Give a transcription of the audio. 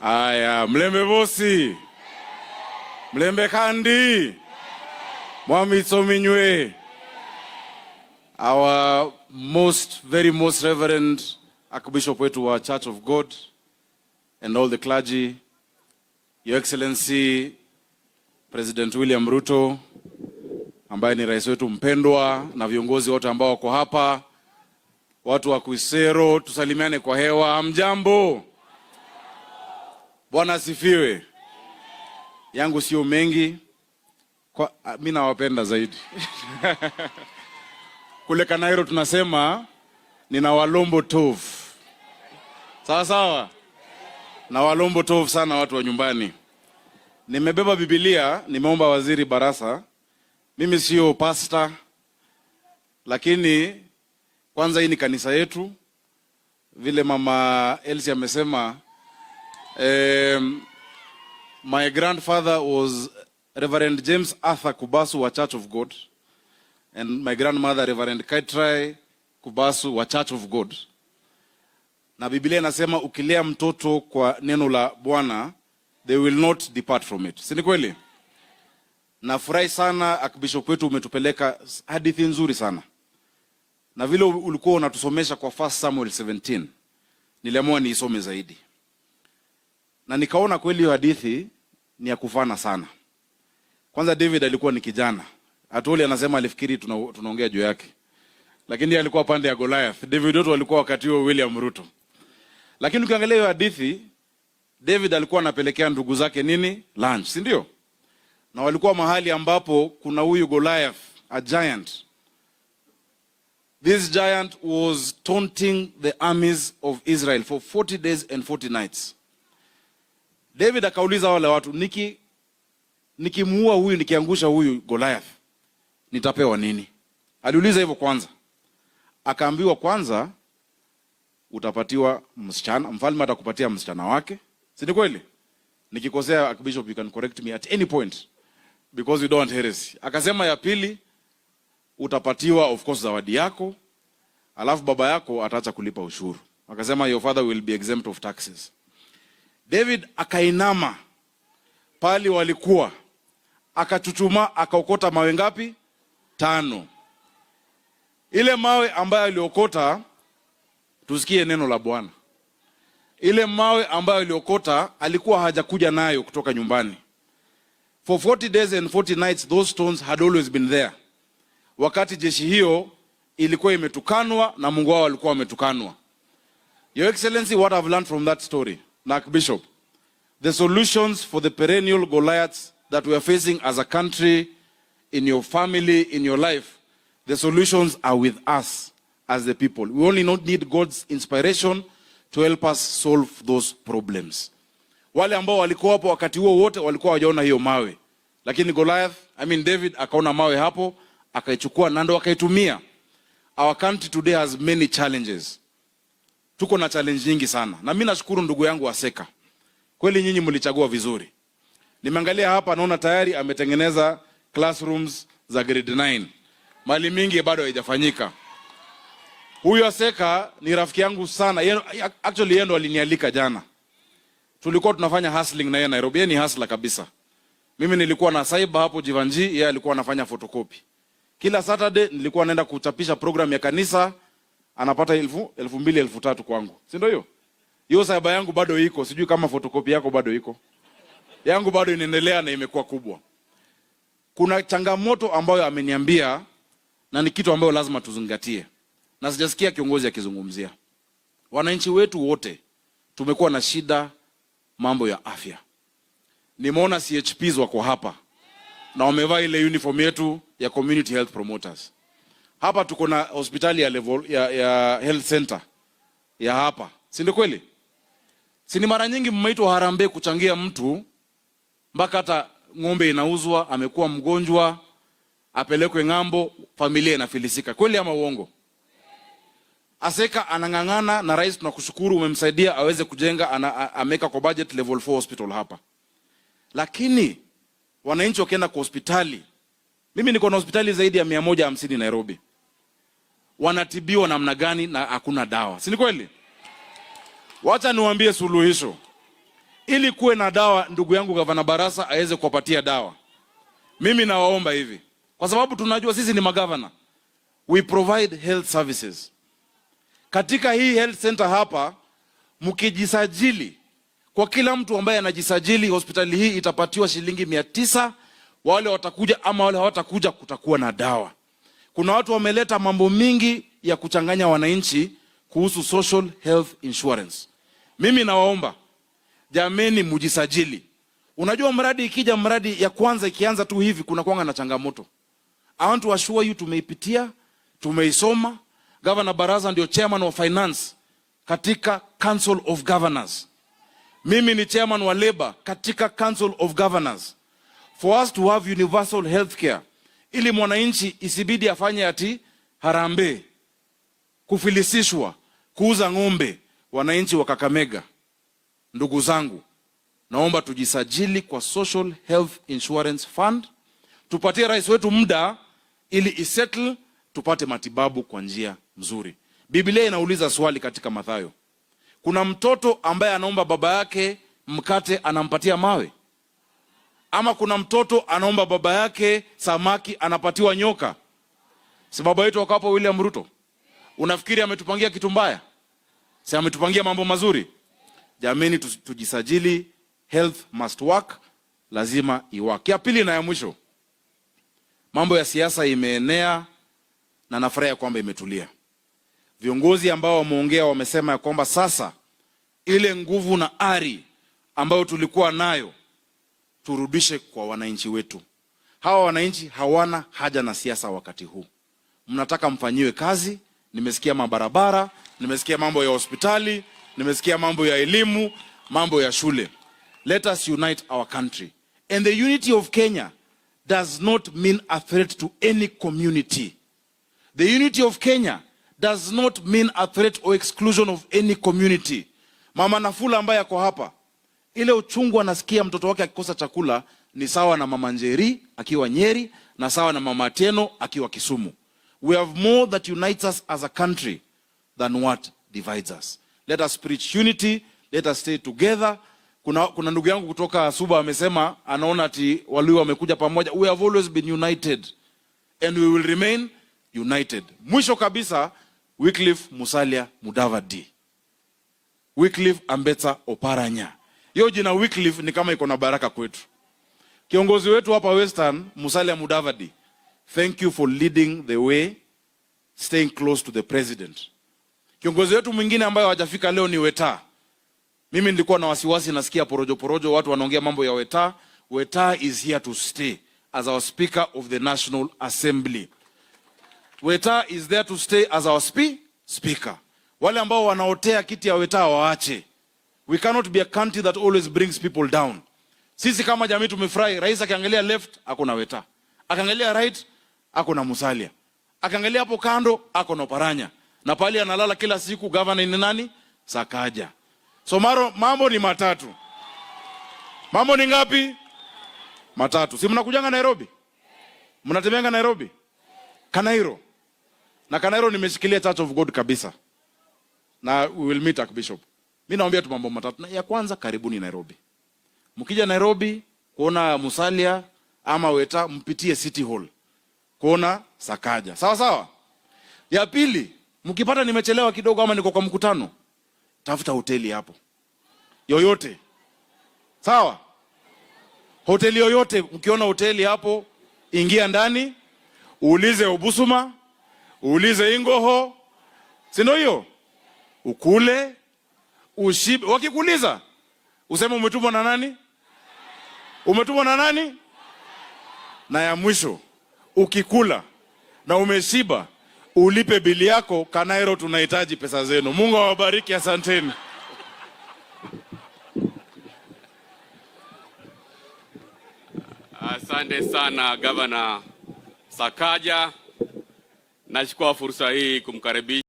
Aya, mlembe bosi. Mlembe kandi. Mwamitso minywe. Our very most reverend Archbishop wetu wa Church of God and all the clergy, Your Excellency President William Ruto, ambaye ni rais wetu mpendwa, na viongozi wote ambao wako hapa, watu wa Kuisero, tusalimiane kwa hewa. Hamjambo? Bwana asifiwe. Yangu sio mengi, mimi nawapenda zaidi. Kule Kanairo tunasema nina walombo tov. Sawa sawa? Na walombo tov sana watu wa nyumbani. Nimebeba Biblia, nimeomba waziri Barasa. Mimi sio pastor, lakini kwanza hii ni kanisa yetu. Vile mama Elsie amesema, my grandfather was Reverend James Arthur Kubasu wa Church of God, and my grandmother Reverend Kaitrai Kubasu wa Church of God. Na Biblia inasema ukilea mtoto kwa neno la Bwana, they will not depart from it. Si ni kweli? Nafurahi sana Archbishop wetu umetupeleka hadithi nzuri sana. Na vile ulikuwa unatusomesha kwa 1 Samuel 17, niliamua niisome zaidi. Na nikaona kweli hiyo hadithi ni ya kufana sana. Kwanza David alikuwa ni kijana. Atoli anasema alifikiri tunaongea juu yake. Lakini yeye alikuwa pande ya Goliath. David wetu alikuwa wakati huo William Ruto. Lakini ukiangalia hiyo hadithi, David alikuwa anapelekea ndugu zake nini? Lunch, si ndio? Na walikuwa mahali ambapo kuna huyu Goliath, a giant. This giant was taunting the armies of Israel for 40 days and 40 nights. David akauliza wale watu, nikimuua huyu, nikiangusha huyu Goliath, nitapewa nini? Aliuliza hivyo kwanza. Akaambiwa kwanza utapatiwa msichana, mfalme atakupatia msichana wake. Si ni kweli? Nikikosea Archbishop you can correct me at any point because you don't heresy. Akasema ya pili utapatiwa of course zawadi yako, alafu baba yako ataacha kulipa ushuru. Akasema your father will be exempt of taxes. David akainama pali walikuwa, akachuchuma, akaokota mawe ngapi? 5. Ile mawe ambayo aliokota, tusikie neno la Bwana. Ile mawe ambayo aliokota alikuwa hajakuja nayo kutoka nyumbani. For 40 days and 40 nights those stones had always been there. Wakati jeshi hiyo ilikuwa imetukanwa na Mungu wao alikuwa ametukanwa. Your Excellency, what I've learned from that story, na Archbishop, the solutions for the perennial Goliaths that we are facing as a country, in your family, in your life, the solutions are with us as the people. We only not need God's inspiration to help us solve those problems. Wale ambao walikuwa hapo wakati huo wote walikuwa hawajaona hiyo mawe. Lakini David akaona mawe hapo, akaichukua na ndo akaitumia. Our country today has many challenges. Tuko na challenge nyingi sana. Na mimi nashukuru ndugu yangu wa Seka. Kweli nyinyi mlichagua vizuri. Nimeangalia hapa naona tayari ametengeneza classrooms za grade 9. Mali mingi bado haijafanyika. Huyo Seka ni rafiki yangu sana. Actually yeye ndo alinialika jana. Tulikuwa tunafanya hustling na yeye Nairobi. Yeye ni hustler kabisa. Mimi nilikuwa na cyber hapo Jivanji, yeye alikuwa anafanya photocopy. Kila Saturday nilikuwa naenda kuchapisha program ya kanisa, anapata 2,000 3,000 kwangu. Si ndio hiyo? Hiyo cyber yangu bado iko, sijui kama photocopy yako bado iko. Yangu bado inaendelea na imekuwa kubwa. Kuna changamoto ambayo ameniambia na ni kitu ambayo lazima tuzingatie. Na sijasikia kiongozi akizungumzia. Wananchi wetu wote tumekuwa na shida mambo ya afya. Nimeona CHPs wako hapa na wamevaa ile uniform yetu ya community health promoters. Hapa tuko na hospitali ya level ya health center ya hapa. Si ndio kweli? Si ni mara nyingi mmeitwa harambee kuchangia mtu mpaka hata ng'ombe inauzwa, amekuwa mgonjwa, apelekwe ng'ambo, familia inafilisika. Kweli ama uongo? Aseka anang'ang'ana na rais tunakushukuru umemsaidia aweze kujenga, ameka kwa budget level 4 hospital hapa. Lakini wananchi wakienda kwa hospitali, mimi niko na hospitali zaidi ya 150 Nairobi. Wanatibiwa namna gani na hakuna dawa? Si ni kweli? Wacha niwaambie suluhisho. Ili kuwe na dawa, ndugu yangu Gavana Barasa aweze kuwapatia dawa. Mimi nawaomba hivi, kwa sababu tunajua sisi ni magavana. We provide health services. Katika hii health center hapa, mkijisajili, kwa kila mtu ambaye anajisajili, hospitali hii itapatiwa shilingi 900. Wale watakuja ama wale hawatakuja, kutakuwa na dawa. Kuna watu wameleta mambo mingi ya kuchanganya wananchi kuhusu social health insurance. Mimi nawaomba, jameni, mujisajili. Unajua mradi ikija, mradi ya kwanza ikianza tu hivi, kuna kuanga na changamoto. I want to assure you, tumeipitia, tumeisoma. Governor Baraza ndio chairman wa finance katika Council of Governors. Mimi ni chairman wa labor katika Council of Governors. For us to have universal healthcare, ili mwananchi isibidi afanye ati harambee, kufilisishwa, kuuza ng'ombe. Wananchi wa Kakamega, ndugu zangu, naomba tujisajili kwa Social Health Insurance Fund. Tupatie rais wetu muda ili isettle, tupate matibabu kwa njia mzuri. Biblia inauliza swali katika Mathayo. Kuna mtoto ambaye anaomba baba yake mkate, anampatia mawe? Ama kuna mtoto anaomba baba yake samaki, anapatiwa nyoka? Si baba yetu wakapo William Ruto? Unafikiri ametupangia kitu mbaya? Si ametupangia mambo mazuri? Jameni, tujisajili. Health must work, lazima iwake. Ya pili na ya mwisho, mambo ya siasa imeenea na nafurahi kwamba imetulia. Viongozi ambao wameongea wamesema ya kwamba sasa ile nguvu na ari ambayo tulikuwa nayo turudishe kwa wananchi wetu. Hawa wananchi hawana haja na siasa wakati huu. Mnataka mfanyiwe kazi. Nimesikia mabarabara, nimesikia mambo ya hospitali, nimesikia mambo ya elimu, mambo ya shule. Let us unite our country. And the unity of Kenya does not mean a threat to any community. The unity of Kenya does not mean a threat or exclusion of any community. Mama Nafula ambaye ako hapa, ile uchungu anasikia mtoto wake akikosa chakula ni sawa na Mama Njeri akiwa Nyeri na sawa na Mama Atieno akiwa Kisumu. We have more that unites us as a country than what divides us. Let us preach unity, let us stay together. Kuna ndugu yangu kutoka Suba amesema anaona ati Waluo wamekuja pamoja. We have always been united and we will remain united. Mwisho kabisa, Wycliffe Musalia Mudavadi, Wycliffe Ambetsa Oparanya. Hiyo jina Wycliffe ni kama iko na baraka kwetu. Kiongozi wetu hapa Western, Musalia Mudavadi, thank you for leading the way, staying close to the president. Kiongozi wetu mwingine ambaye hajafika leo ni Weta. Mimi nilikuwa na wasiwasi, nasikia porojo watu wanaongea mambo ya Weta. Weta is here to stay as our Speaker of the National Assembly. Weta is there to stay as our speaker. Wale ambao wanaotea kiti ya Weta waache. We cannot be a country that always brings people down. Sisi kama jamii tumefurahi, rais akiangalia left ako na Weta, akiangalia right ako na Musalia, akiangalia hapo kando ako na Oparanya, na pale analala kila siku governor ni nani? Sakaja. So mambo ni matatu. Mambo ni ngapi? Matatu. Si mnakujanga Nairobi? Mnatembeanga Nairobi? Kanairo. Na Kanairo nimeshikilia Church of God kabisa. Na we will meet Archbishop. Mimi naambia tu mambo matatu. Na ya kwanza, karibuni Nairobi. Mkija Nairobi kuona Musalia ama Weta, mpitie City Hall kuona Sakaja. Sawa sawa? Ya pili, mkipata nimechelewa kidogo ama niko kwa mkutano, tafuta hoteli hapo yoyote. Sawa? Hoteli yoyote, mkiona hoteli hapo, ingia ndani, uulize Obusuma, uulize Ingoho. Si ndio hiyo? Ukule, ushibe. Wakikuuliza, useme umetumwa na nani? Umetumwa na nani? Na ya mwisho, ukikula na umeshiba, ulipe bili yako. Kanairo tunahitaji pesa zenu. Mungu awabariki, asanteni. Asante sana Governor Sakaja. Nachukua fursa hii kumkaribisha